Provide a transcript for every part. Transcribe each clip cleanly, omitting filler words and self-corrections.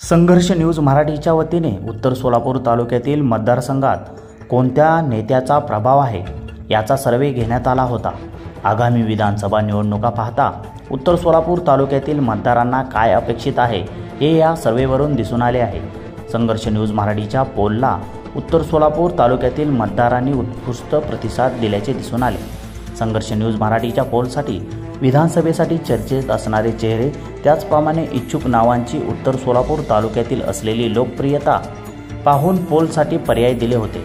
संघर्ष न्यूज मराठीच्या वतीने उत्तर सोलापूर तालुक्यातील मतदारसंघात कोणत्या नेत्याचा प्रभाव आहे याचा सर्वे घेण्यात आला होता। आगामी विधानसभा निवडणुका पाहता उत्तर सोलापूर तालुक्यातील मतदारांना काय अपेक्षित आहे हे या सर्वेवरून दिसून आले आहे। संघर्ष न्यूज मराठीच्या पोलला उत्तर सोलापूर तालुक्यातील मतदारांनी उत्कृष्ट प्रतिसाद दिल्याचे दिसून आले। संघर्ष न्यूज मराठीच्या पोलसाठी विधानसभेसाठी चर्चेत असणारे चेहरे त्याचप्रमाणे इच्छुक नावांची उत्तर सोलापूर तालुक्यातील असलेली लोकप्रियता पाहून पोलसाठी पर्याय दिले होते।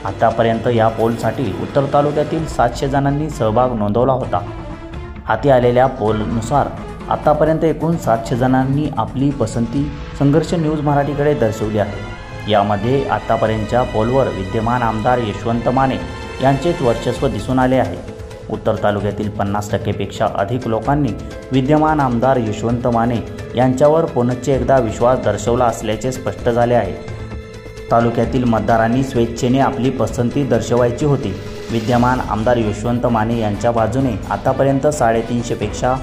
आतापर्यंत या पोलसाठी उत्तर तालुक्यातील 700 जणांनी सहभाग नोंदवला होता। हाती आलेल्या पोलनुसार आतापर्यंत एकूण 700 जणांनी आपली पसंती संघर्ष न्यूज मराठीकडे दर्शवली आहे। यामध्ये आतापर्यंतच्या पोलवर विद्यमान आमदार यशवंत माने यांचेच वर्चस्व दिसून आले आहे। उत्तर तालुक्यातील 50% पेक्षा अधिक लोकांनी विद्यमान आमदार यशवंत माने यांच्यावर पुनश्च एकदा विश्वास दर्शवला असल्याचे स्पष्ट झाले आहे। तालुक्यातील मतदारांनी स्वेच्छेने आपली पसंती दर्शवायची होती। विद्यमान आमदार यशवंत माने यांच्या बाजूने आतापर्यंत 350 पेक्षा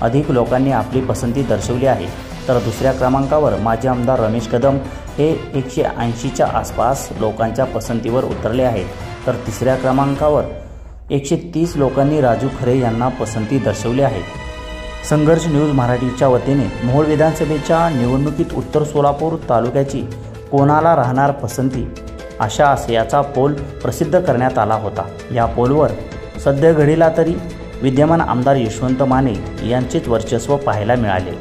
अधिक लोकांनी आपली पसंती दर्शवली आहे। तर दुसऱ्या क्रमांकावर माजी आमदार रमेश कदम हे 180च्या आसपास लोकांच्या पसंतीवर उतरले आहेत। तर तिसऱ्या क्रमांकावर 130 लोकांनी राजू खरे यांना पसंती दर्शवली आहे। संघर्ष न्यूज मराठीच्या वतीने मोहोळ विधानसभेच्या निवडणुकीत उत्तर सोलापूर तालुक्याची कोणाला राहणार पसंती अशा आशयाचा पोल प्रसिद्ध करण्यात आला होता। या पोलवर सध्या घडीला तरी विद्यमान आमदार यशवंत माने यांचेच वर्चस्व पाहायला मिळाले।